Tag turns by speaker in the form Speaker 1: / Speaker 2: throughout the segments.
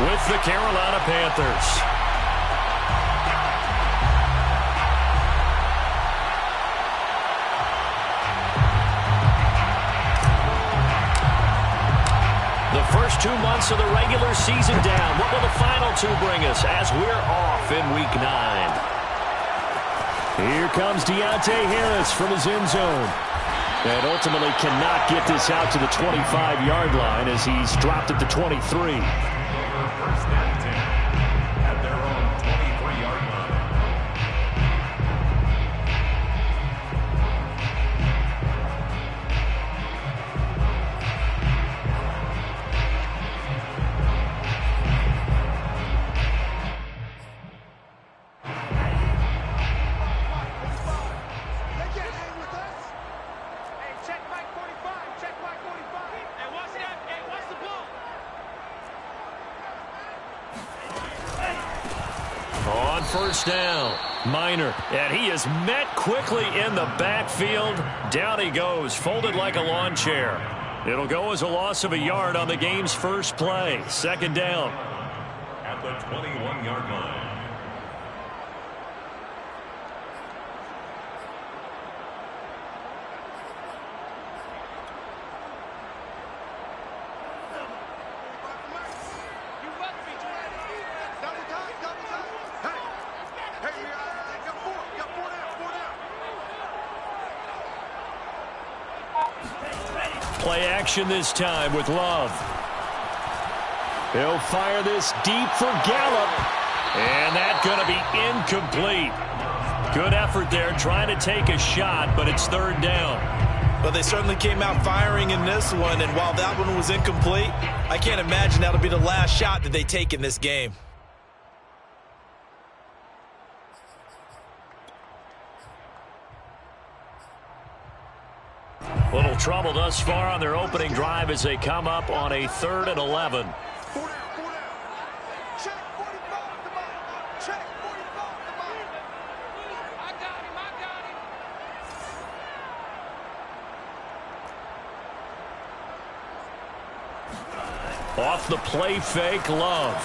Speaker 1: with the Carolina Panthers. The first 2 months of the regular season down. What will the final 2 bring us as we're off in Week 9? Here comes Deontay Harris from his end zone. And ultimately cannot get this out to the 25-yard line as he's dropped at the 23.
Speaker 2: First down 10 at their own 23-yard line.
Speaker 1: First down, Minor, and he is met quickly in the backfield. Down he goes, folded like a lawn chair. It'll go as a loss of a yard on the game's first play. Second down.
Speaker 2: At the 21-yard line.
Speaker 1: Play action this time with Love. He'll fire this deep for Gallup. And that's going to be incomplete. Good effort there trying to take a shot, but it's third down.
Speaker 3: Well, they certainly came out firing in this one, and while that one was incomplete, I can't imagine that'll be the last shot that they take in this game.
Speaker 1: Little trouble thus far on their opening drive as they come up on a 3rd and 11. Off the play fake, Love.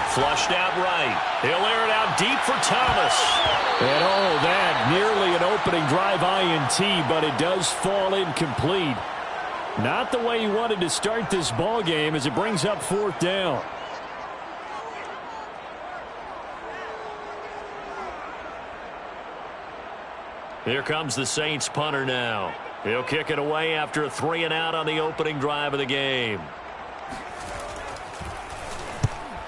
Speaker 1: Flushed out right. He'll air it out deep for Thomas. And that nearly an opening drive INT, but it does fall incomplete. Not the way he wanted to start this ball game as it brings up 4th down. Here comes the Saints punter now. He'll kick it away after a 3 and out on the opening drive of the game.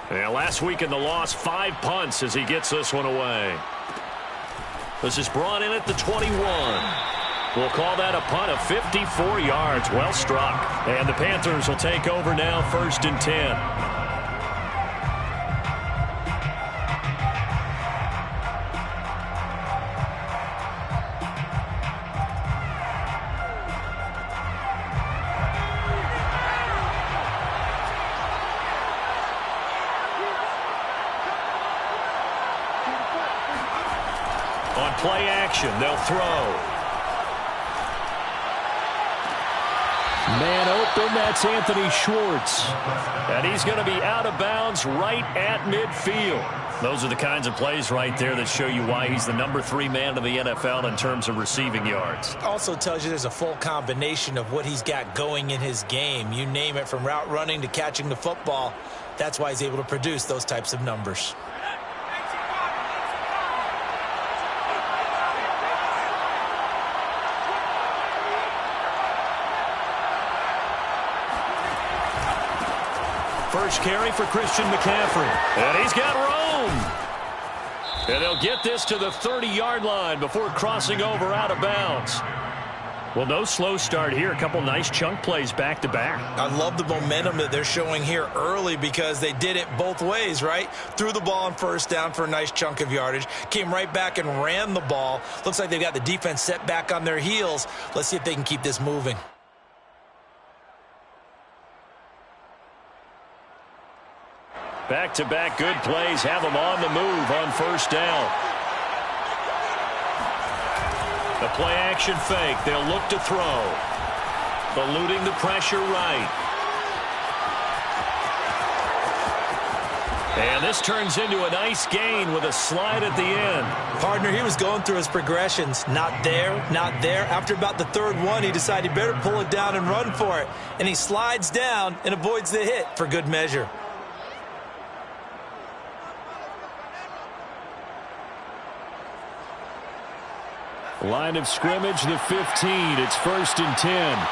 Speaker 1: And last week in the loss, 5 punts as he gets this one away. This is brought in at the 21. We'll call that a punt of 54 yards. Well struck. And the Panthers will take over now, 1st and 10. On play action, they'll throw. Man open, that's Anthony Schwartz. And he's going to be out of bounds right at midfield. Those are the kinds of plays right there that show you why he's the number 3 man of the NFL in terms of receiving yards.
Speaker 3: Also tells you there's a full combination of what he's got going in his game. You name it, from route running to catching the football. That's why he's able to produce those types of numbers.
Speaker 1: First carry for Christian McCaffrey. And he's got room. And they'll get this to the 30-yard line before crossing over out of bounds. Well, no slow start here. A couple nice chunk plays back-to-back.
Speaker 3: I love the momentum that they're showing here early because they did it both ways, right? Threw the ball on first down for a nice chunk of yardage. Came right back and ran the ball. Looks like they've got the defense set back on their heels. Let's see if they can keep this moving.
Speaker 1: Back-to-back good plays have them on the move on first down. The play action fake. They'll look to throw. Eluding the pressure right. And this turns into a nice gain with a slide at the end.
Speaker 3: Partner, he was going through his progressions. Not there, not there. After about the third one, he decided he better pull it down and run for it. And he slides down and avoids the hit for good measure.
Speaker 1: Line of scrimmage, the 15. It's 1st and 10.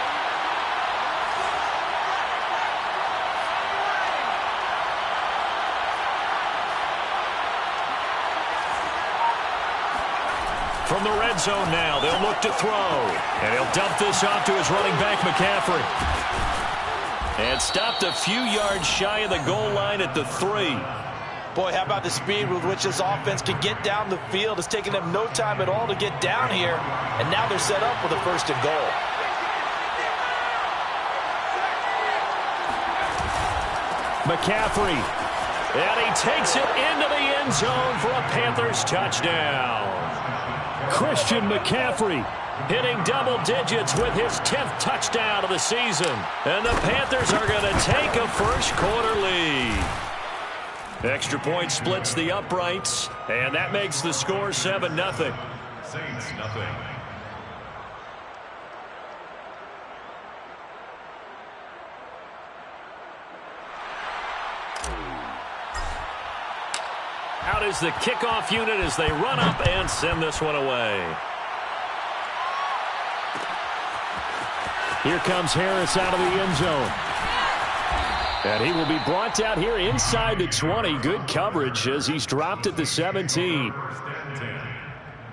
Speaker 1: From the red zone now, they'll look to throw. And he'll dump this off to his running back, McCaffrey. And stopped a few yards shy of the goal line at the 3.
Speaker 3: Boy, how about the speed with which this offense can get down the field? It's taken them no time at all to get down here. And now they're set up with a 1st and goal.
Speaker 1: McCaffrey. And he takes it into the end zone for a Panthers touchdown. Christian McCaffrey hitting double digits with his 10th touchdown of the season. And the Panthers are going to take a first-quarter lead. Extra point splits the uprights, and that makes the score 7-0.
Speaker 2: Saints, nothing.
Speaker 1: Out is the kickoff unit as they run up and send this one away. Here comes Harris out of the end zone. And he will be brought down here inside the 20. Good coverage as he's dropped at the 17.
Speaker 2: 1st and 10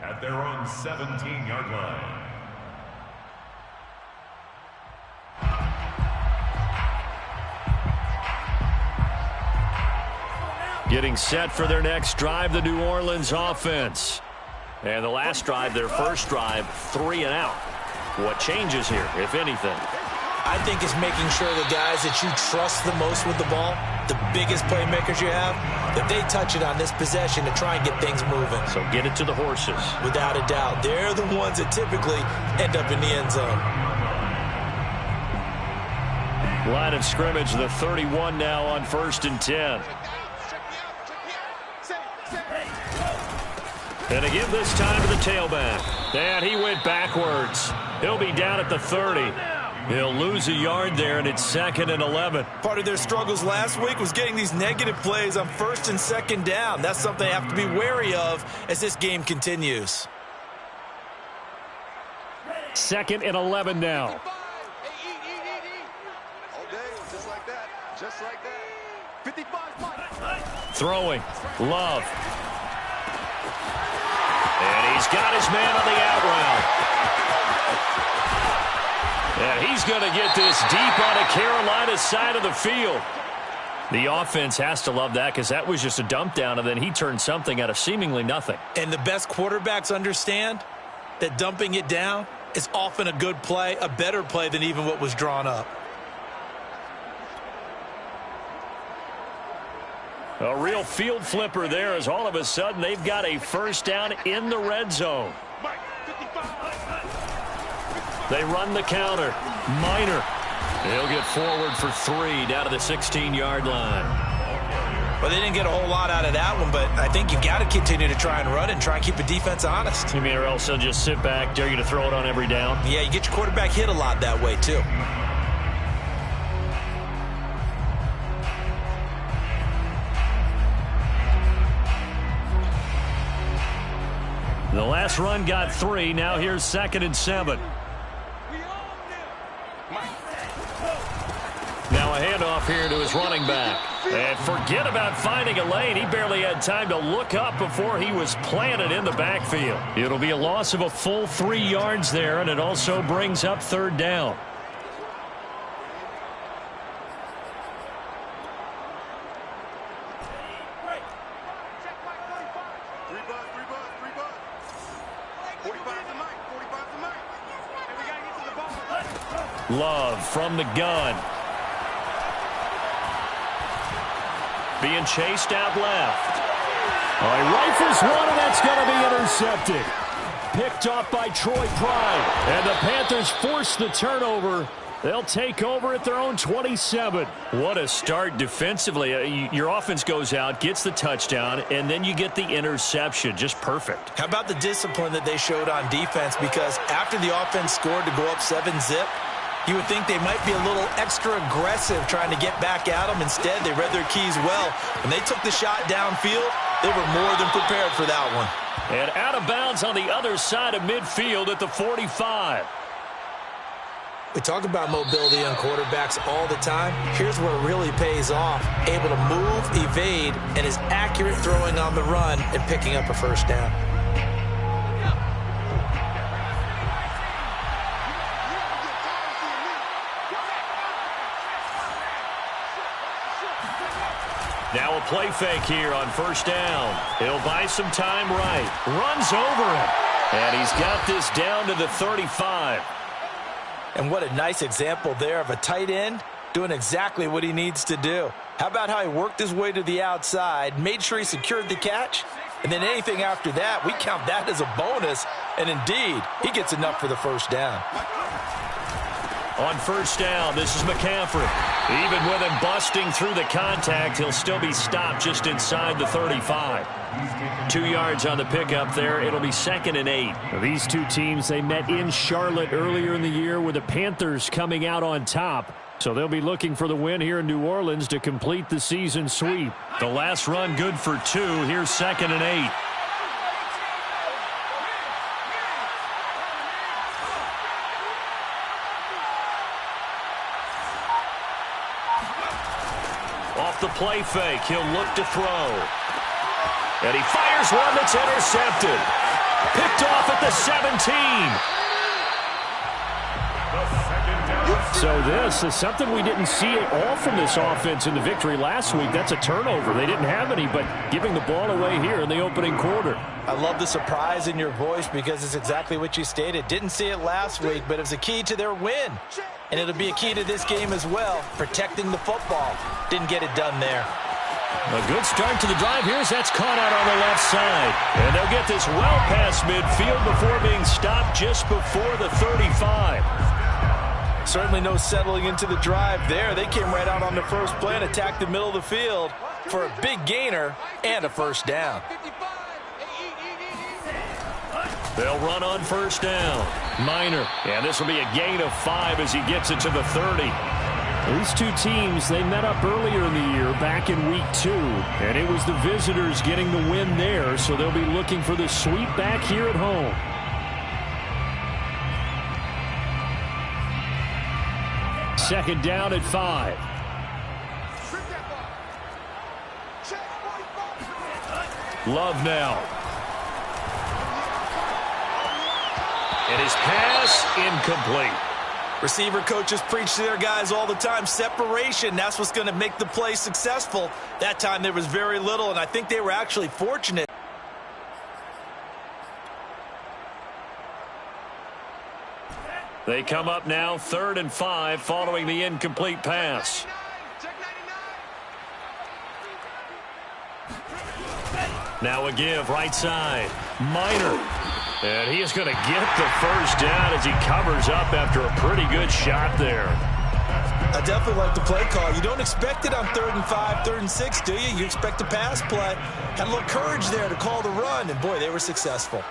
Speaker 2: at their own 17-yard line.
Speaker 1: Getting set for their next drive, the New Orleans offense. And the last drive, their first drive, 3 and out. What changes here, if anything?
Speaker 3: I think it's making sure the guys that you trust the most with the ball, the biggest playmakers you have, that they touch it on this possession to try and get things moving.
Speaker 1: So get it to the horses.
Speaker 3: Without a doubt. They're the ones that typically end up in the end zone.
Speaker 1: Line of scrimmage, the 31 now on 1st and 10. And again this time to the tailback. And he went backwards. He'll be down at the 30. He'll lose a yard there, and it's 2nd and 11.
Speaker 3: Part of their struggles last week was getting these negative plays on 1st and 2nd down. That's something they have to be wary of as this game continues.
Speaker 1: 2nd and 11 now.
Speaker 4: All day, just like that. Just like that. 55.
Speaker 1: Throwing. Love. And he's got his man on the out route. And he's going to get this deep on a Carolina side of the field. The offense has to love that because that was just a dump down, and then he turned something out of seemingly nothing.
Speaker 3: And the best quarterbacks understand that dumping it down is often a good play, a better play than even what was drawn up.
Speaker 1: A real field flipper there as all of a sudden they've got a first down in the red zone. They run the counter. Minor. He'll get forward for 3 down to the 16-yard line.
Speaker 3: Well, they didn't get a whole lot out of that one, but I think you got to continue to try and run and try and keep the defense honest.
Speaker 1: You mean or else they'll just sit back, dare you to throw it on every down?
Speaker 3: Yeah, you get your quarterback hit a lot that way, too.
Speaker 1: The last run got 3. Now here's 2nd and 7. Now a handoff here to his running back. And forget about finding a lane. He barely had time to look up before he was planted in the backfield. It'll be a loss of a full 3 yards there, and it also brings up 3rd down. Love from the gun. Being chased out left. Oh, he rifles one, and that's going to be intercepted. Picked off by Troy Pride. And the Panthers force the turnover They'll take over at their own 27.
Speaker 5: What a start defensively. Your offense goes out, gets the touchdown, and then you get the interception. Just perfect.
Speaker 3: How about the discipline that they showed on defense? Because after the offense scored to go up 7-zip, you would think they might be a little extra aggressive trying to get back at them. Instead, they read their keys well. When they took the shot downfield, they were more than prepared for that one.
Speaker 1: And out of bounds on the other side of midfield at the 45.
Speaker 3: We talk about mobility on quarterbacks all the time. Here's where it really pays off. Able to move, evade, and is accurate throwing on the run and picking up a first down.
Speaker 1: Now a play fake here on first down. He'll buy some time right. Runs over him. And he's got this down to the 35.
Speaker 3: And what a nice example there of a tight end doing exactly what he needs to do. How about how he worked his way to the outside, made sure he secured the catch, and then anything after that, we count that as a bonus. And indeed, he gets enough for the first down.
Speaker 1: On first down, this is McCaffrey. Even with him busting through the contact, he'll still be stopped just inside the 35. 2 yards on the pickup there. It'll be 2nd and 8.
Speaker 5: Now, these two teams, they met in Charlotte earlier in the year with the Panthers coming out on top. So they'll be looking for the win here in New Orleans to complete the season sweep.
Speaker 1: The last run good for 2. Here's 2nd and 8. Off the play fake, he'll look to throw. And he fires one that's intercepted. Picked off at the 17.
Speaker 5: So this is something we didn't see at all from this offense in the victory last week. That's a turnover. They didn't have any, but giving the ball away here in the opening quarter.
Speaker 3: I love the surprise in your voice because it's exactly what you stated. Didn't see it last week, but it was a key to their win. And it'll be a key to this game as well, protecting the football. Didn't get it done there.
Speaker 1: A good start to the drive here as that's caught out on the left side. And they'll get this well past midfield before being stopped just before the 35.
Speaker 3: Certainly no settling into the drive there. They came right out on the first play and attacked the middle of the field for a big gainer and a first down.
Speaker 1: They'll run on first down. Minor. And this will be a gain of 5 as he gets it to the 30.
Speaker 5: These two teams, they met up earlier in the year back in week 2. And it was the visitors getting the win there, so they'll be looking for the sweep back here at home. Second down at 5.
Speaker 1: Love now. And his pass incomplete.
Speaker 3: Receiver coaches preach to their guys all the time. Separation, that's what's going to make the play successful. That time there was very little, and I think they were actually fortunate.
Speaker 1: They come up now 3rd and 5 following the incomplete pass. Now a give right side. Minor. And he is going to get the first down as he covers up after a pretty good shot there.
Speaker 3: I definitely like the play call. You don't expect it on 3rd and 5, 3rd and 6, do you? You expect a pass play. Had a little courage there to call the run, and boy, they were successful.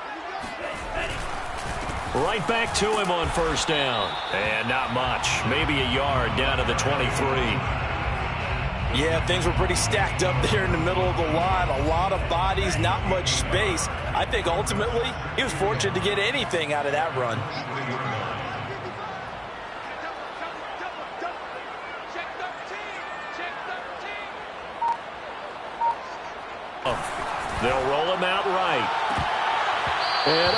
Speaker 1: Right back to him on first down. And not much. Maybe a yard down to the 23.
Speaker 3: Yeah, things were pretty stacked up there in the middle of the line. A lot of bodies, not much space. I think ultimately he was fortunate to get anything out of that run.
Speaker 1: They'll roll him out right.
Speaker 5: And,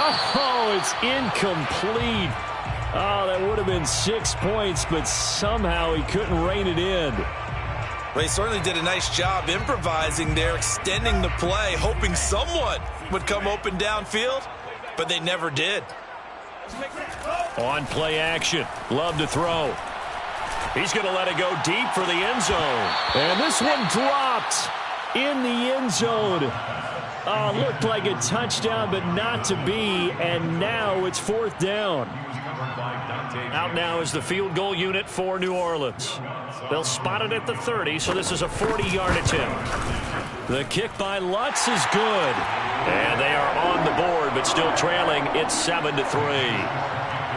Speaker 5: it's incomplete. Oh, that would have been 6 points, but somehow he couldn't rein it in.
Speaker 3: Well, he certainly did a nice job improvising there, extending the play, hoping someone would come open downfield, but they never did.
Speaker 1: On play action. Love to throw. He's going to let it go deep for the end zone.
Speaker 5: And this one dropped in the end zone. Looked like a touchdown, but not to be, and now it's 4th down. Out now is the field goal unit for New Orleans. They'll spot it at the 30, so this is a 40-yard attempt. The kick by Lutz is good. And they are on the board, but still trailing. It's 7-3.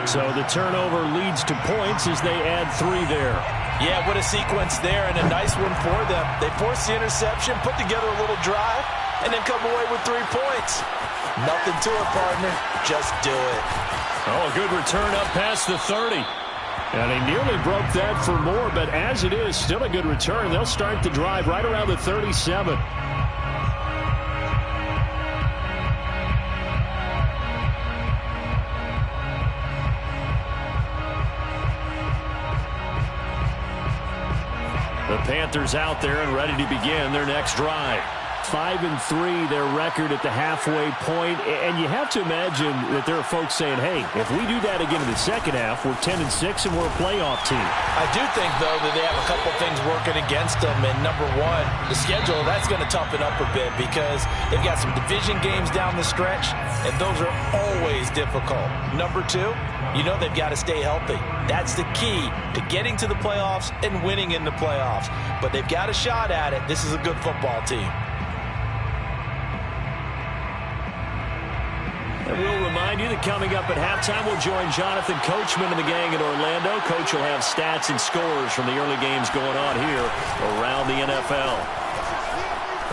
Speaker 5: So the turnover leads to points as they add 3 there.
Speaker 3: Yeah, what a sequence there, and a nice one for them. They force the interception, put together a little drive, and then come away with 3 points. Nothing to it, partner. Just do it.
Speaker 5: Oh, a good return up past the 30. And he nearly broke that for more, but as it is, still a good return. They'll start the drive right around the 37. The Panthers out there and ready to begin their next drive. 5-3, their record at the halfway point, and you have to imagine that there are folks saying, hey, if we do that again in the second half, we're 10-6 and we're a playoff team.
Speaker 3: I do think, though, that they have a couple things working against them, and number one, the schedule, that's going to toughen up a bit because they've got some division games down the stretch, and those are always difficult. Number two, you know they've got to stay healthy. That's the key to getting to the playoffs and winning in the playoffs. But they've got a shot at it. This is a good football team.
Speaker 5: And we'll remind you that coming up at halftime, we'll join Jonathan Coachman and the gang in Orlando. Coach will have stats and scores from the early games going on here around the NFL.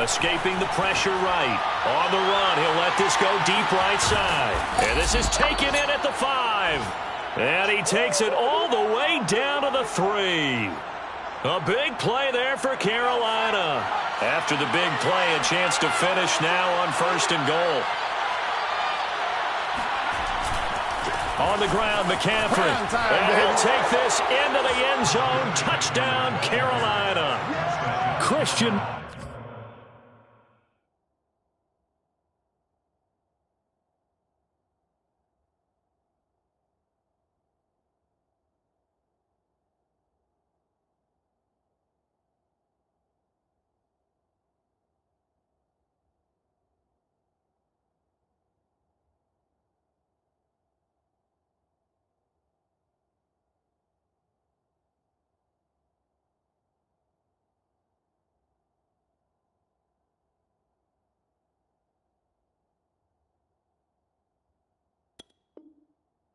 Speaker 5: Escaping the pressure right. On the run, he'll let this go deep right side. And this is taken in at the 5. And he takes it all the way down to the 3. A big play there for Carolina. After the big play, a chance to finish now on 1st and goal. On the ground, McCaffrey. And he'll take this into the end zone. Touchdown, Carolina. Christian.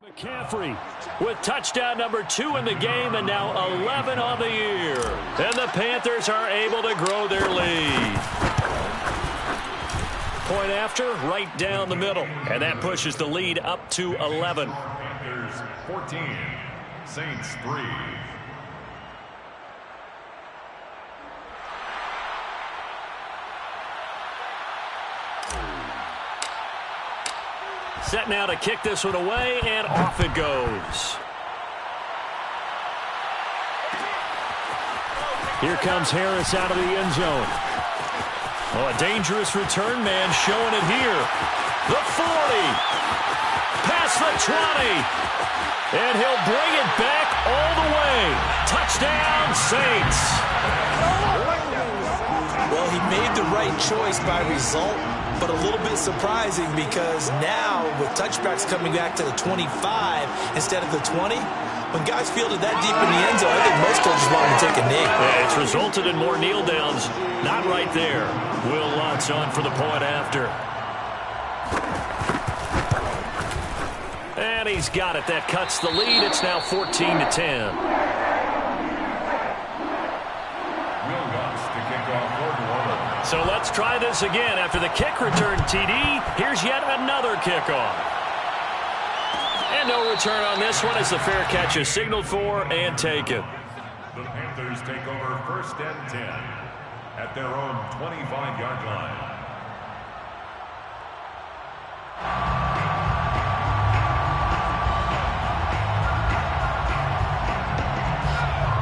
Speaker 5: McCaffrey with touchdown number 2 in the game and now 11 on the year. And the Panthers are able to grow their lead. Point after, right down the middle. And that pushes the lead up to 11.
Speaker 2: Panthers 14, Saints 3.
Speaker 5: Set now to kick this one away, and off it goes. Here comes Harris out of the end zone. Oh, a dangerous return man showing it here. The 40. Past the 20. And he'll bring it back all the way. Touchdown, Saints.
Speaker 3: Well, he made the right choice by result, but a little bit surprising because now with touchbacks coming back to the 25 instead of the 20, when guys fielded that deep in the end zone, I think most coaches want to take a knee.
Speaker 5: Yeah, it's resulted in more kneel downs. Not right there. Will Lutz on for the point after. And he's got it. That cuts the lead. It's now 14-10. So let's try this again. After the kick return TD, here's yet another kickoff. And no return on this one as the fair catch is signaled for and taken.
Speaker 2: The Panthers take over 1st and 10 at their own 25-yard line.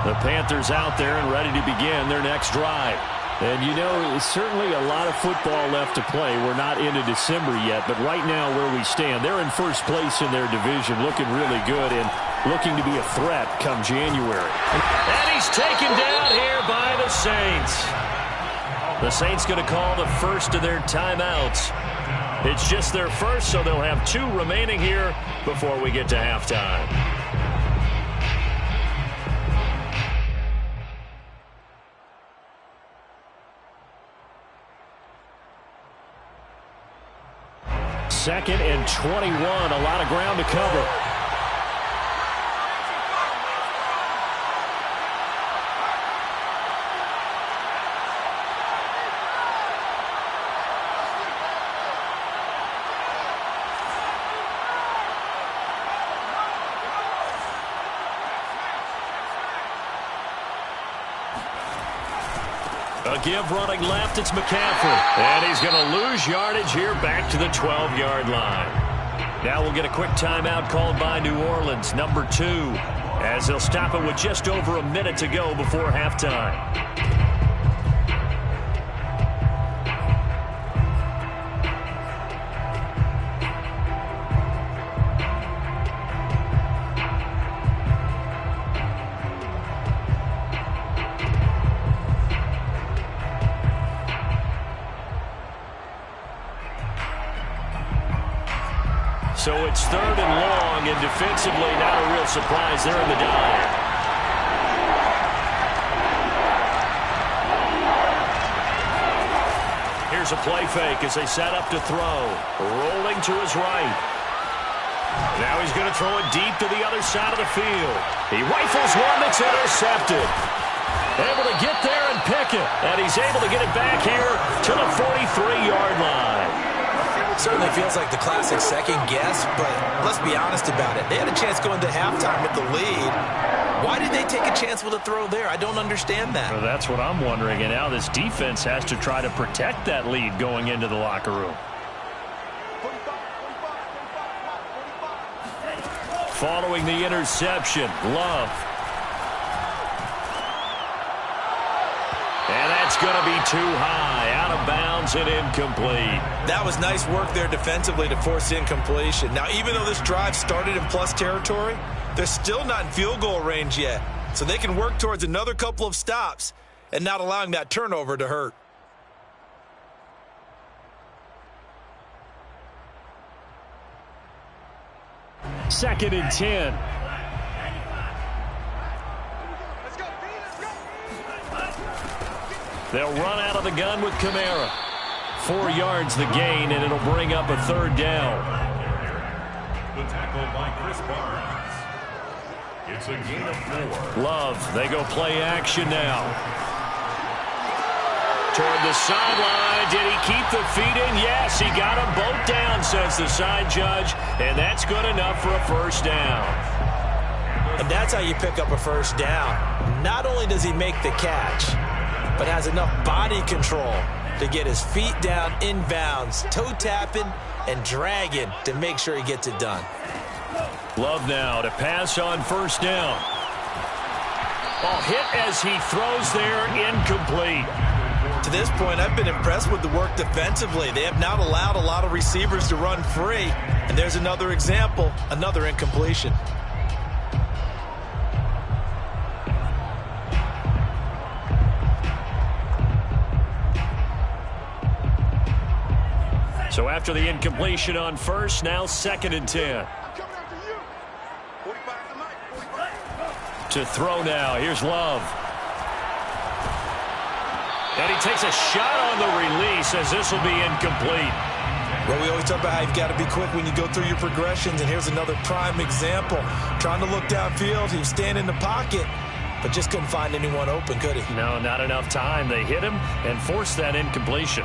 Speaker 5: The Panthers out there and ready to begin their next drive. And, you know, certainly a lot of football left to play. We're not into December yet, but right now where we stand, they're in first place in their division, looking really good and looking to be a threat come January. And he's taken down here by the Saints. The Saints going to call the first of their timeouts. It's just their first, so they'll have 2 remaining here before we get to halftime. Second and 21, a lot of ground to cover. A give running left, it's McCaffrey. And he's going to lose yardage here back to the 12-yard line. Now we'll get a quick timeout called by New Orleans, number 2, as they'll stop it with just over a minute to go before halftime. So it's 3rd and long, and defensively not a real surprise there in the dive. Here's a play fake as they set up to throw. Rolling to his right. Now he's going to throw it deep to the other side of the field. He rifles one that's intercepted. Able to get there and pick it. And he's able to get it back here to the 43-yard line.
Speaker 3: Certainly feels like the classic second guess, but let's be honest about it. They had a chance going to halftime with the lead. Why did they take a chance with a throw there? I don't understand that.
Speaker 5: Well, that's what I'm wondering, and now this defense has to try to protect that lead going into the locker room. Following the interception, Love. And that's going to be too high, out of bounds and incomplete.
Speaker 3: That was nice work there defensively to force incompletion. Now, even though this drive started in plus territory, they're still not in field goal range yet. So they can work towards another couple of stops and not allowing that turnover to hurt.
Speaker 5: Second and 10. They'll run out of the gun with Kamara. 4 yards the gain, and it'll bring up a 3rd down.
Speaker 2: The tackle by Chris Barnes. It's a gain of 4.
Speaker 5: Love, they go play action now. Toward the sideline, did he keep the feet in? Yes, he got them both down, says the side judge, and that's good enough for a 1st down.
Speaker 3: And that's how you pick up a 1st down. Not only does he make the catch, but has enough body control to get his feet down inbounds, toe tapping and dragging to make sure he gets it done.
Speaker 5: Love now to pass on 1st down. Ball hit as he throws there, incomplete.
Speaker 3: To this point, I've been impressed with the work defensively. They have not allowed a lot of receivers to run free. And there's another example, another incompletion.
Speaker 5: So after the incompletion on 1st, now 2nd and 10. To throw now, here's Love. And he takes a shot on the release as this will be incomplete.
Speaker 3: Well, we always talk about how you've got to be quick when you go through your progressions, and here's another prime example. Trying to look downfield, he was standing in the pocket, but just couldn't find anyone open, could he?
Speaker 5: No, not enough time. They hit him and forced that incompletion.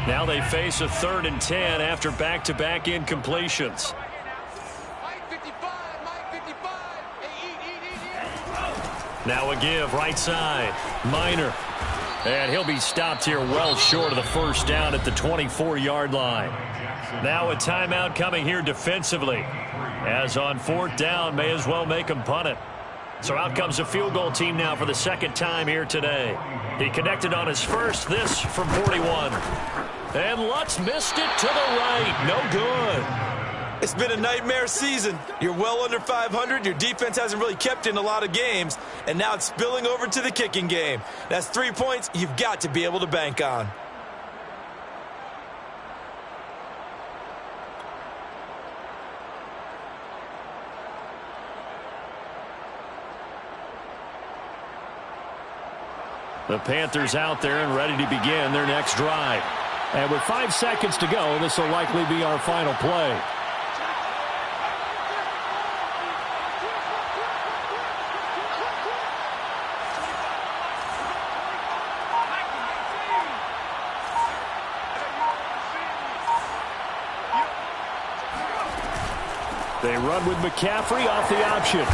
Speaker 5: Now they face a 3rd and 10 after back-to-back incompletions. Now a give, right side, Minor. And he'll be stopped here well short of the 1st down at the 24-yard line. Now a timeout coming here defensively. As on 4th down, may as well make him punt it. So out comes a field goal team now for the 2nd time here today. He connected on his first, this from 41. And Lutz missed it to the right. No good.
Speaker 3: It's been a nightmare season. You're well under 500. Your defense hasn't really kept in a lot of games. And now it's spilling over to the kicking game. That's 3 points you've got to be able to bank on.
Speaker 5: The Panthers out there and ready to begin their next drive. And with 5 seconds to go, this will likely be our final play. They run with McCaffrey off the option.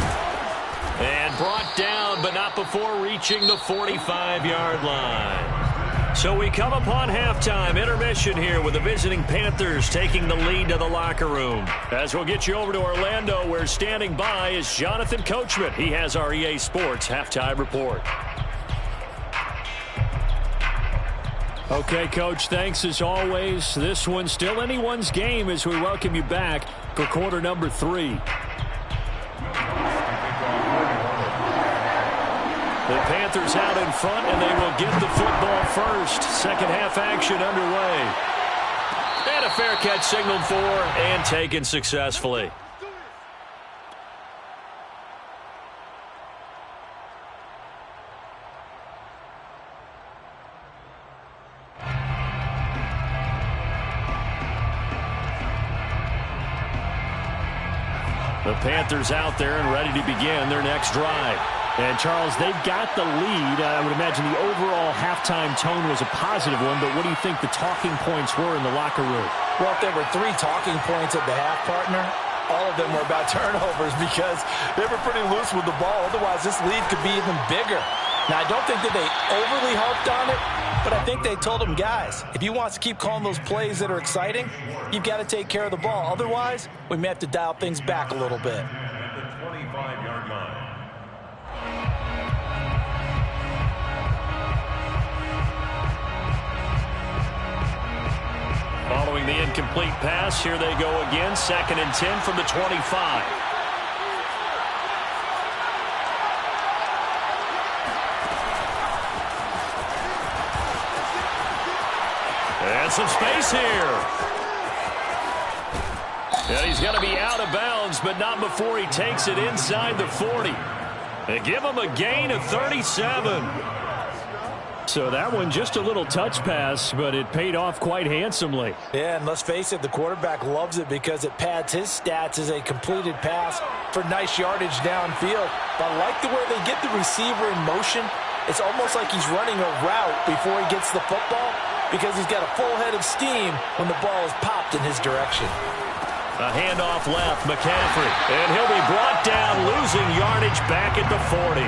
Speaker 5: And brought down, but not before reaching the 45-yard line. So we come upon halftime intermission here with the visiting Panthers taking the lead to the locker room. As we'll get you over to Orlando, where standing by is Jonathan Coachman. He has our EA Sports halftime report. Okay, Coach, thanks as always. This one's still anyone's game as we welcome you back for quarter number 3. The Panthers out in front, and they will get the football first. Second half action underway. And a fair catch signaled for and taken successfully. The Panthers out there and ready to begin their next drive. And, Charles, they've got the lead. I would imagine the overall halftime tone was a positive one, but what do you think the talking points were in the locker room?
Speaker 3: Well, if there were 3 talking points at the half, partner, all of them were about turnovers because they were pretty loose with the ball. Otherwise, this lead could be even bigger. Now, I don't think that they overly harped on it, but I think they told them, guys, if you want to keep calling those plays that are exciting, you've got to take care of the ball. Otherwise, we may have to dial things back a little bit.
Speaker 2: At the 25-yard line.
Speaker 5: Following the incomplete pass, here they go again. 2nd and 10 from the 25. And some space here. And he's going to be out of bounds, but not before he takes it inside the 40. They give him a gain of 37. So that one just a little touch pass, but it paid off quite handsomely.
Speaker 3: Yeah, and let's face it, the quarterback loves it because it pads his stats as a completed pass for nice yardage downfield. But I like the way they get the receiver in motion. It's almost like he's running a route before he gets the football because he's got a full head of steam when the ball is popped in his direction.
Speaker 5: A handoff left, McCaffrey. And he'll be brought down, losing yardage back at the 40.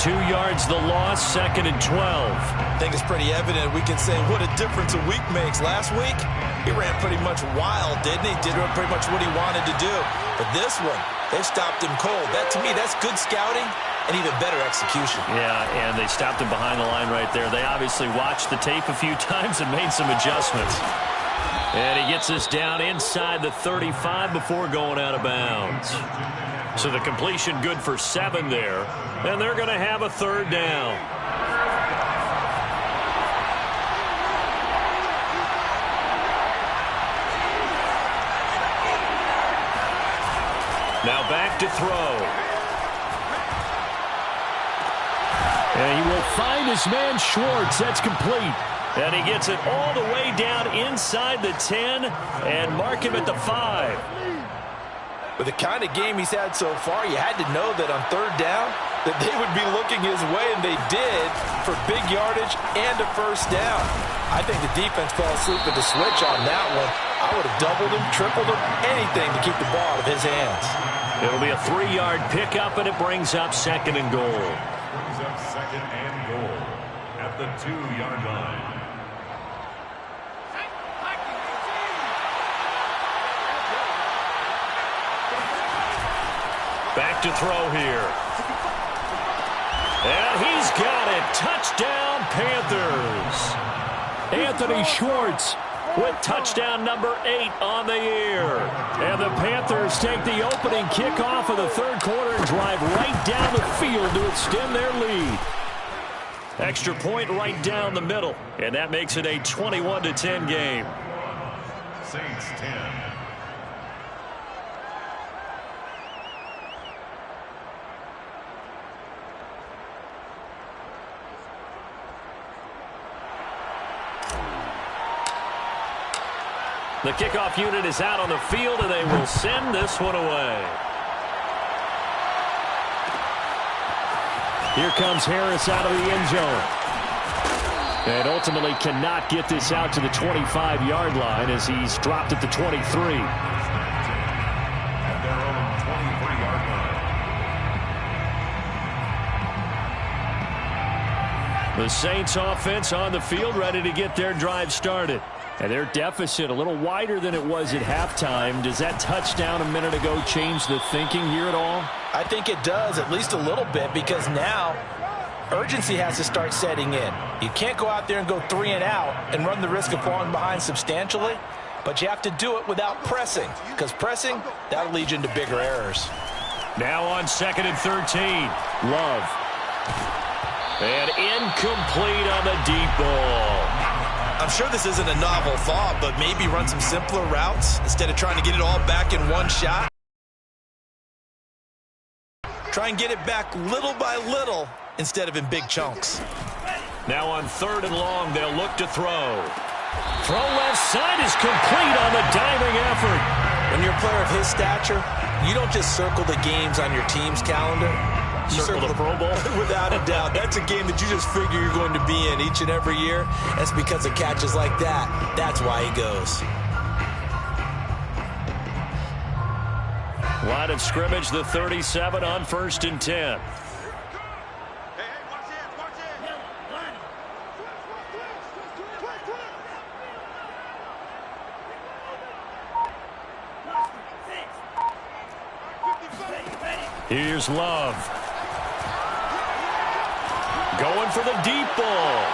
Speaker 5: 2 yards the loss, 2nd and 12.
Speaker 3: I think it's pretty evident. We can say what a difference a week makes. Last week, he ran pretty much wild, didn't he? Did pretty much what he wanted to do. But this one, they stopped him cold. That, to me, that's good scouting and even better execution.
Speaker 5: Yeah, and they stopped him behind the line right there. They obviously watched the tape a few times and made some adjustments. And he gets us down inside the 35 before going out of bounds. So the completion good for 7 there. And they're going to have a 3rd down. Now back to throw. And he will find his man Schwartz. That's complete. And he gets it all the way down inside the 10 and mark him at the 5.
Speaker 3: With the kind of game he's had so far, you had to know that on 3rd down that they would be looking his way, and they did, for big yardage and a 1st down. I think the defense fell asleep at the switch on that one. I would have doubled him, tripled him, anything to keep the ball out of his hands.
Speaker 5: It'll be a 3-yard pickup, and it brings up 2nd and goal.
Speaker 2: Brings up 2nd and goal at the 2-yard line.
Speaker 5: Back to throw here. And he's got it. Touchdown, Panthers. Anthony Schwartz with touchdown number 8 on the year. And the Panthers take the opening kickoff of the 3rd quarter and drive right down the field to extend their lead. Extra point right down the middle. And that makes it a 21-10 game.
Speaker 2: Saints 10.
Speaker 5: The kickoff unit is out on the field, and they will send this one away. Here comes Harris out of the end zone. And ultimately cannot get this out to the 25-yard line as he's dropped at the 23.
Speaker 2: At their own 23-yard line.
Speaker 5: The Saints offense on the field ready to get their drive started. And their deficit a little wider than it was at halftime. Does that touchdown a minute ago change the thinking here at all?
Speaker 3: I think it does, at least a little bit, because now urgency has to start setting in. You can't go out there and go 3 and out and run the risk of falling behind substantially, but you have to do it without pressing, because pressing, that'll lead you into bigger errors.
Speaker 5: Now on 2nd and 13. Love. And incomplete on the deep ball.
Speaker 3: I'm sure this isn't a novel thought, but maybe run some simpler routes instead of trying to get it all back in one shot. Try and get it back little by little instead of in big chunks.
Speaker 5: Now on 3rd and long, they'll look to throw. Throw left side is complete on the diving effort.
Speaker 3: When you're a player of his stature, you don't just circle the games on your team's calendar. You
Speaker 5: circle the Pro Bowl?
Speaker 3: Without a doubt. That's a game that you just figure you're going to be in each and every year. That's because of catches like that. That's why he goes.
Speaker 5: Line of scrimmage, the 37 on 1st and 10. Here's Love. Going for the deep ball.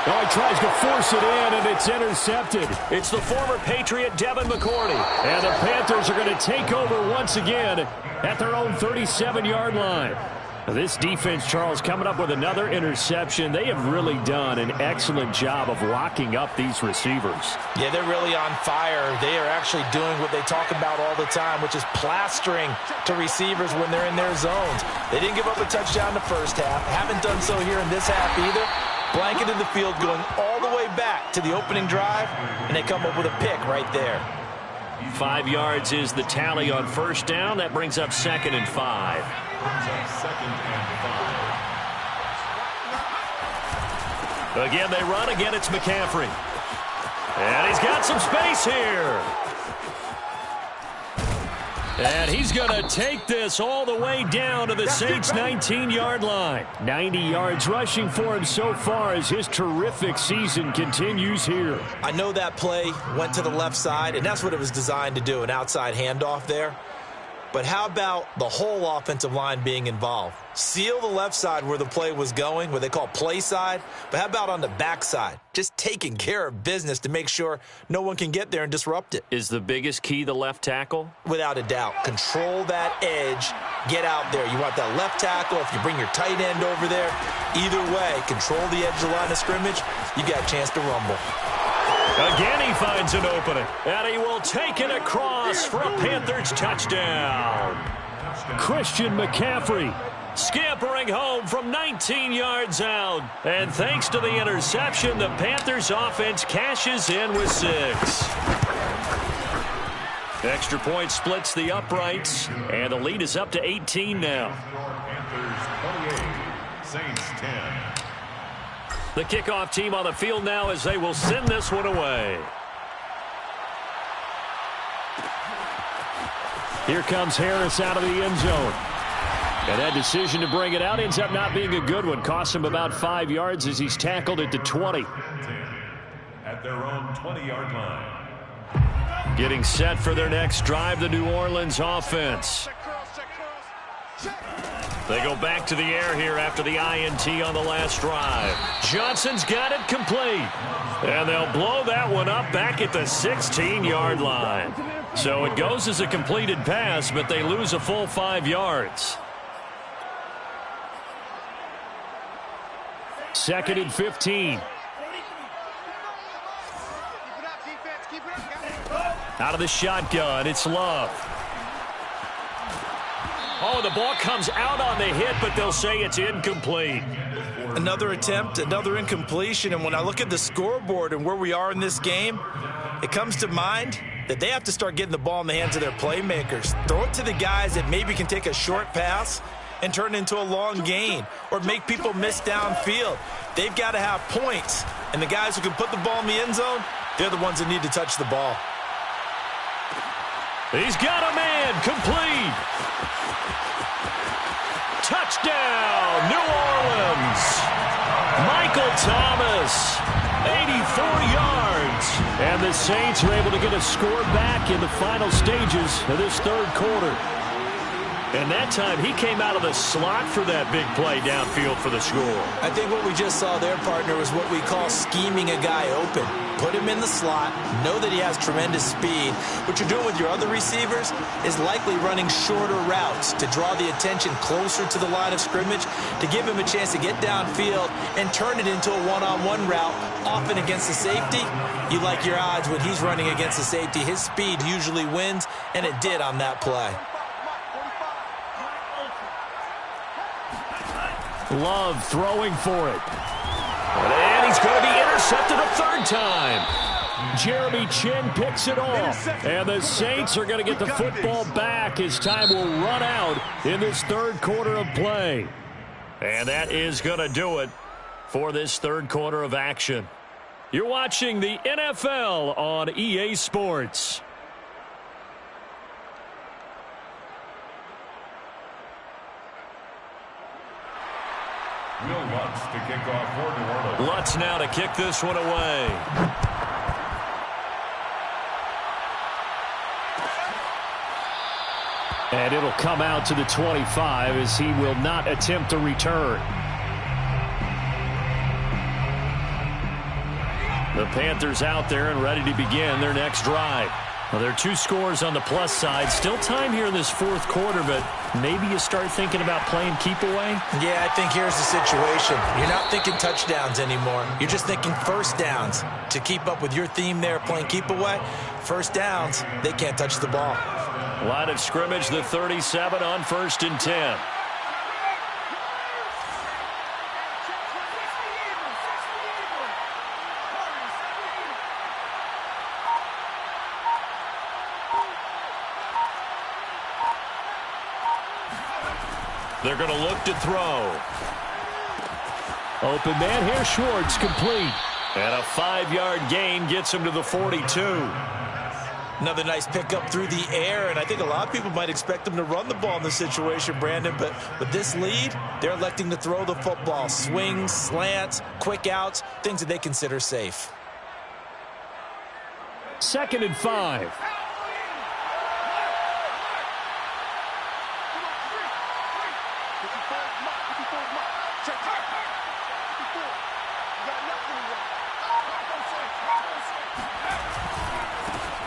Speaker 5: Oh, he tries to force it in, and it's intercepted. It's the former Patriot Devin McCourty. And the Panthers are going to take over once again at their own 37-yard line. This defense, Charles, coming up with another interception. They have really done an excellent job of locking up these receivers.
Speaker 3: Yeah, they're really on fire. They are actually doing what they talk about all the time, which is plastering to receivers when they're in their zones. They didn't give up a touchdown in the first half. Haven't done so here in this half either. Blanketed the field going all the way back to the opening drive, and they come up with a pick right there.
Speaker 5: 5 yards is the tally on 1st down. That brings up 2nd and 5. Again, they run. Again, it's McCaffrey. And he's got some space here. And he's going to take this all the way down to the Saints' 19-yard line. 90 yards rushing for him so far as his terrific season continues here.
Speaker 3: I know that play went to the left side, and that's what it was designed to do, an outside handoff there. But how about the whole offensive line being involved? Seal the left side where the play was going, what they call play side. But how about on the back side? Just taking care of business to make sure no one can get there and disrupt it.
Speaker 5: Is the biggest key the left tackle?
Speaker 3: Without a doubt. Control that edge. Get out there. You want that left tackle. If you bring your tight end over there, either way, control the edge of the line of scrimmage. You got a chance to rumble.
Speaker 5: Again, he finds an opening. And he will take it across for a Panthers touchdown. Christian McCaffrey scampering home from 19 yards out. And thanks to the interception, the Panthers offense cashes in with 6. Extra point splits the uprights, and the lead is up to 18 now.
Speaker 2: Panthers 28, Saints 10.
Speaker 5: The kickoff team on the field now as they will send this one away. Here comes Harris out of the end zone. And that decision to bring it out ends up not being a good one. Costs him about 5 yards as he's tackled at the 20.
Speaker 2: At their own 20-yard line.
Speaker 5: Getting set for their next drive, the New Orleans offense. They go back to the air here after the INT on the last drive. Johnson's got it complete. And they'll blow that one up back at the 16-yard line. So it goes as a completed pass, but they lose a full 5 yards. 2nd and 15. Out of the shotgun, it's Love. Oh, the ball comes out on the hit, but they'll say it's incomplete.
Speaker 3: Another attempt, another incompletion, and when I look at the scoreboard and where we are in this game, it comes to mind that they have to start getting the ball in the hands of their playmakers. Throw it to the guys that maybe can take a short pass and turn it into a long gain or make people miss downfield. They've got to have points, and the guys who can put the ball in the end zone, they're the ones that need to touch the ball.
Speaker 1: He's got a man, complete. Touchdown, New Orleans. Michael Thomas, 84 yards. And the Saints are able to get a score back in the final stages of this third quarter. And that time, he came out of the slot for that big play downfield for the score.
Speaker 3: I think what we just saw there, partner, was what we call scheming a guy open. Put him in the slot, know that he has tremendous speed. What you're doing with your other receivers is likely running shorter routes to draw the attention closer to the line of scrimmage, to give him a chance to get downfield and turn it into a one-on-one route, often against the safety. You like your odds when he's running against the safety. His speed usually wins, and it did on that play.
Speaker 1: Love throwing for it. And he's going to be intercepted a third time. Jeremy Chin picks it off. And the Saints are going to get the football back as time will run out in this third quarter of play. And that is going to do it for this third quarter of action. You're watching the NFL on EA Sports.
Speaker 2: Will Lutz to kick off for New Orleans.
Speaker 1: Lutz now to kick this one away. And it'll come out to the 25 as he will not attempt to return. The Panthers out there and ready to begin their next drive. Well, there are 2 scores on the plus side. Still time here in this fourth quarter, but maybe you start thinking about playing keep away?
Speaker 3: Yeah, I think here's the situation. You're not thinking touchdowns anymore. You're just thinking first downs. To keep up with your theme there, playing keep away, first downs, they can't touch the ball.
Speaker 1: Line of scrimmage, the 37 on 1st and 10. They're going to look to throw. Open man here, Schwartz, complete. And a 5-yard gain gets him to the 42.
Speaker 3: Another nice pickup through the air, and I think a lot of people might expect them to run the ball in this situation, Brandon, but with this lead, they're electing to throw the football. Swings, slants, quick outs, things that they consider safe.
Speaker 1: 2nd and 5.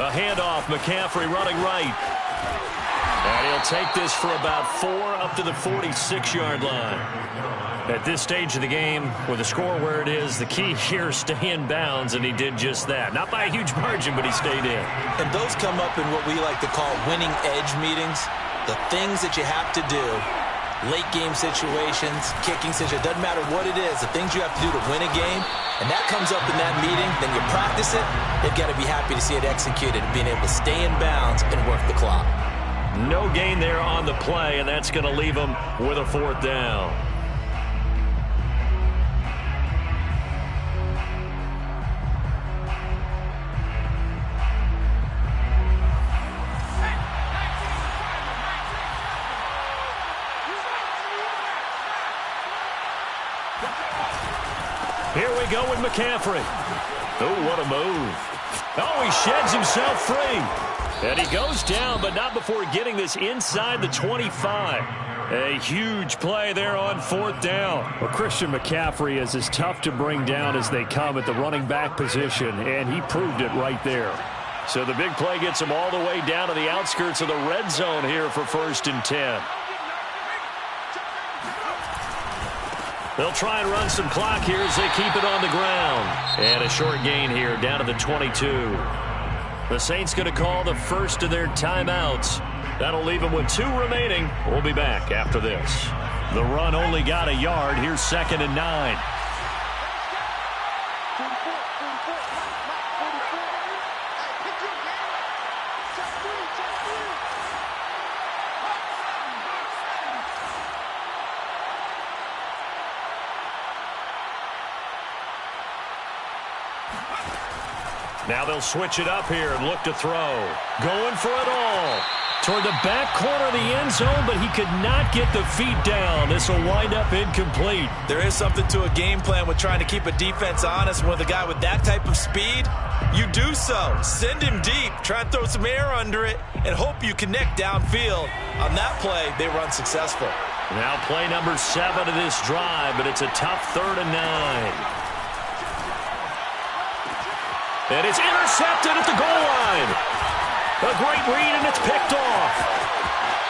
Speaker 1: A handoff, McCaffrey running right. And he'll take this for about 4 up to the 46-yard line. At this stage of the game, with the score where it is, the key here is stay in bounds, and he did just that. Not by a huge margin, but he stayed in.
Speaker 3: And those come up in what we like to call winning edge meetings. The things that you have to do, late game situations, kicking situations, doesn't matter what it is, the things you have to do to win a game, and that comes up in that meeting, then you practice it, they've got to be happy to see it executed, being able to stay in bounds and work the clock.
Speaker 1: No gain there on the play, and that's going to leave them with a 4th down. Here we go with McCaffrey. Oh, what a move. Oh, he sheds himself free. And he goes down, but not before getting this inside the 25. A huge play there on 4th down. Well, Christian McCaffrey is as tough to bring down as they come at the running back position, and he proved it right there. So the big play gets him all the way down to the outskirts of the red zone here for 1st and 10. They'll try and run some clock here as they keep it on the ground. And a short gain here down to the 22. The Saints going to call the first of their timeouts. That'll leave them with 2 remaining. We'll be back after this. The run only got a yard. Here's 2nd and 9. Now they'll switch it up here and look to throw. Going for it all. Toward the back corner of the end zone, but he could not get the feet down. This will wind up incomplete.
Speaker 3: There is something to a game plan with trying to keep a defense honest. With a guy with that type of speed, you do so. Send him deep, try and throw some air under it, and hope you connect downfield. On that play, they run successful.
Speaker 1: Now play number 7 of this drive, but it's a tough 3rd and 9. And it's intercepted at the goal line. A great read, and it's picked off.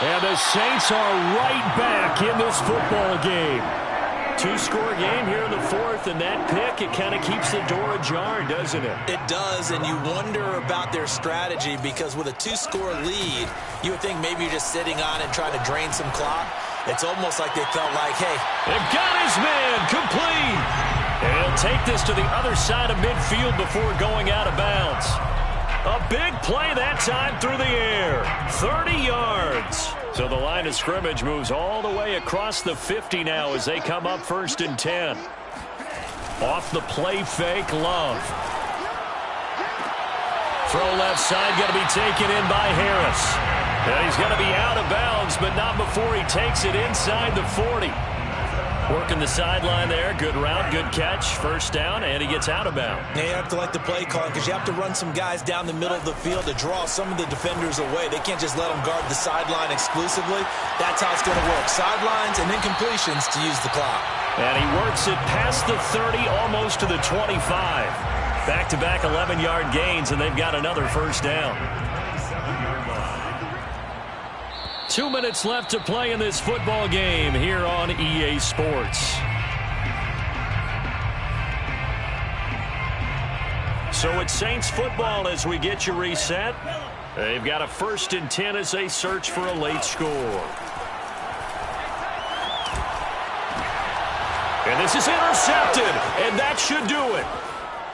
Speaker 1: And the Saints are right back in this football game. 2-score game here in the 4th, and that pick, it kind of keeps the door ajar, doesn't it?
Speaker 3: It does, and you wonder about their strategy because with a 2-score lead, you would think maybe you're just sitting on it trying to drain some clock. It's almost like they felt like, hey.
Speaker 1: They've got his man complete. And he'll take this to the other side of midfield before going out of bounds. A big play that time through the air. 30 yards. So the line of scrimmage moves all the way across the 50 now as they come up 1st and 10. Off the play fake, Love. Throw left side, going to be taken in by Harris. And he's going to be out of bounds, but not before he takes it inside the 40. Working the sideline there. Good route, good catch. 1st down, and he gets out of bounds.
Speaker 3: Now you have to like the play call because you have to run some guys down the middle of the field to draw some of the defenders away. They can't just let them guard the sideline exclusively. That's how it's going to work. Sidelines and then completions to use the clock.
Speaker 1: And he works it past the 30, almost to the 25. Back-to-back 11-yard gains, and they've got another 1st down. 2 minutes left to play in this football game here on EA Sports. So it's Saints football as we get you reset. They've got a 1st and 10 as they search for a late score. And this is intercepted, and that should do it.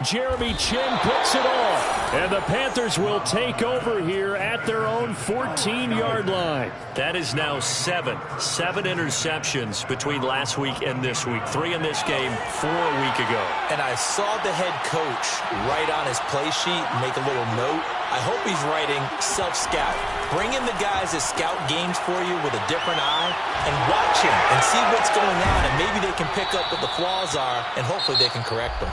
Speaker 1: Jeremy Chin puts it off, and the Panthers will take over here at their own 14-yard line. That is now 7 interceptions between last week and this week. 3 in this game, 4 a week ago.
Speaker 3: And I saw the head coach write on his play sheet, make a little note. I hope he's writing self-scout. Bring in the guys that scout games for you with a different eye and watch him and see what's going on, and maybe they can pick up what the flaws are, and hopefully they can correct them.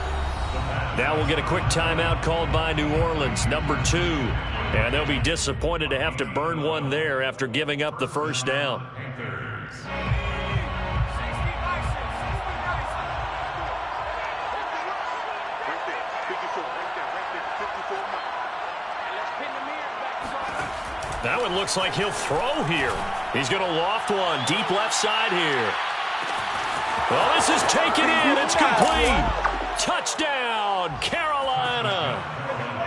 Speaker 1: Now we'll get a quick timeout called by New Orleans, number 2. And they'll be disappointed to have to burn one there after giving up the 1st down. That one looks like he'll throw here. He's going to loft one deep left side here. Well, this is taken in. It's complete. Touchdown, Carolina.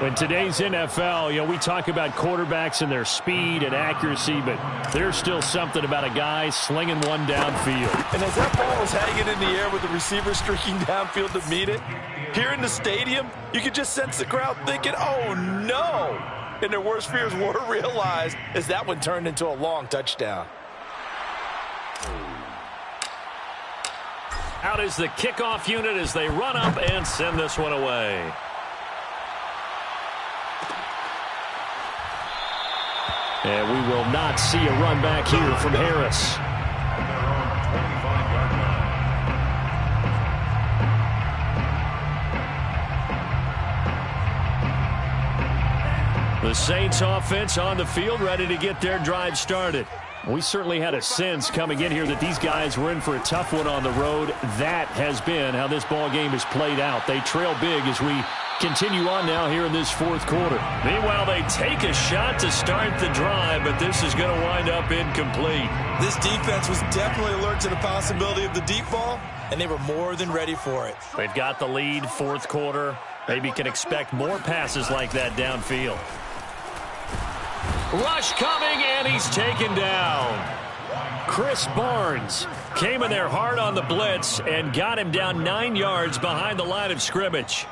Speaker 1: In today's NFL, we talk about quarterbacks and their speed and accuracy, but there's still something about a guy slinging one downfield.
Speaker 3: And as that ball was hanging in the air with the receiver streaking downfield to meet it, here in the stadium, you could just sense the crowd thinking, oh, no. And their worst fears were realized as that one turned into a long touchdown.
Speaker 1: Out is the kickoff unit as they run up and send this one away. And we will not see a run back here from Harris. The Saints offense on the field, ready to get their drive started. We certainly had a sense coming in here that these guys were in for a tough one on the road. That has been how this ball game has played out. They trail big as we continue on now here in this 4th quarter. Meanwhile, they take a shot to start the drive, but this is going to wind up incomplete.
Speaker 3: This defense was definitely alert to the possibility of the deep ball, and they were more than ready for it.
Speaker 1: They've got the lead, 4th quarter. Maybe can expect more passes like that downfield. Rush coming, and he's taken down. Chris Barnes came in there hard on the blitz and got him down 9 yards behind the line of scrimmage.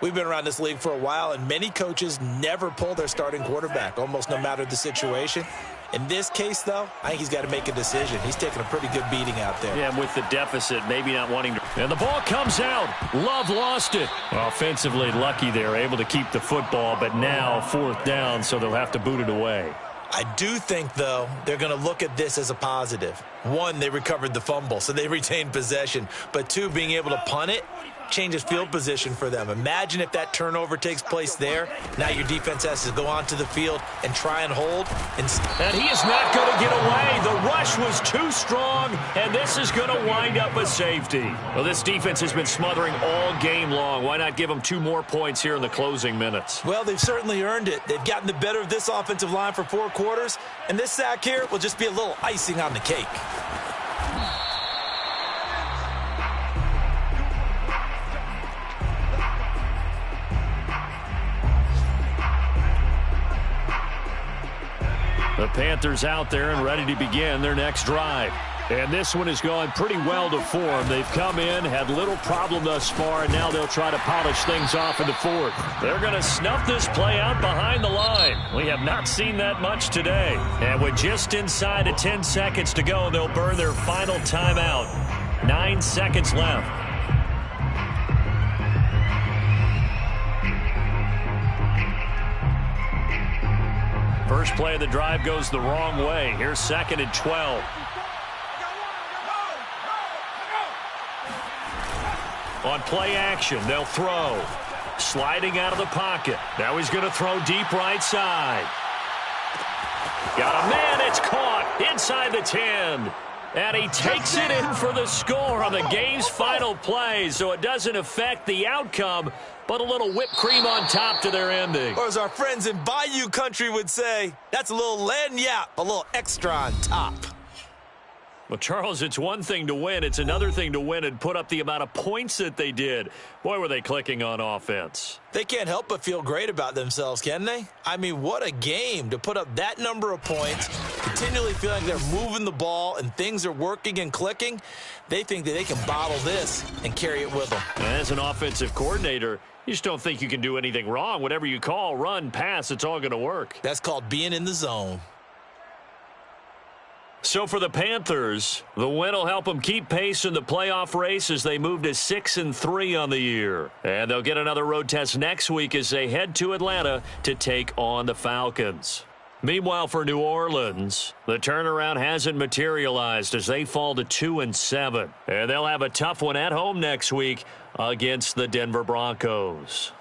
Speaker 3: We've been around this league for a while, and many coaches never pull their starting quarterback, almost no matter the situation. In this case, though, I think he's got to make a decision. He's taking a pretty good beating out there.
Speaker 1: Yeah, and with the deficit, maybe not wanting to And the ball comes out. Love lost it. Offensively lucky they're able to keep the football, but now 4th down, so they'll have to boot it away.
Speaker 3: I do think, though, they're going to look at this as a positive. 1, they recovered the fumble, so they retained possession. But 2, being able to punt it changes field position for them. Imagine if that turnover takes place there. Now your defense has to go onto the field and try and hold.
Speaker 1: And he is not going to get away. The rush was too strong, and this is going to wind up a safety. Well, this defense has been smothering all game long. Why not give them 2 more points here in the closing minutes?
Speaker 3: Well, they've certainly earned it. They've gotten the better of this offensive line for 4 quarters, and this sack here will just be a little icing on the cake.
Speaker 1: The Panthers out there and ready to begin their next drive. And this one is going pretty well to form. They've come in, had little problem thus far, and now they'll try to polish things off in the 4th. They're going to snuff this play out behind the line. We have not seen that much today. And with just inside of 10 seconds to go, they'll burn their final timeout. 9 seconds left. First play of the drive goes the wrong way. Here's 2nd and 12. On play action, they'll throw. Sliding out of the pocket. Now he's going to throw deep right side. Got a man, it's caught inside the 10. And he takes it in for the score on the game's final play, so it doesn't affect the outcome, but a little whipped cream on top to their ending.
Speaker 3: Or as our friends in Bayou country would say, that's a little lagniappe, a little extra on top.
Speaker 1: Well, Charles, it's one thing to win. It's another thing to win and put up the amount of points that they did. Boy, were they clicking on offense.
Speaker 3: They can't help but feel great about themselves, can they? I mean, what a game to put up that number of points, continually feeling they're moving the ball and things are working and clicking. They think that they can bottle this and carry it with them.
Speaker 1: As an offensive coordinator, you just don't think you can do anything wrong. Whatever you call, run, pass, it's all going to work.
Speaker 3: That's called being in the zone.
Speaker 1: So for the Panthers, the win will help them keep pace in the playoff race as they move to 6-3 on the year. And they'll get another road test next week as they head to Atlanta to take on the Falcons. Meanwhile, for New Orleans, the turnaround hasn't materialized as they fall to 2-7. And they'll have a tough one at home next week against the Denver Broncos.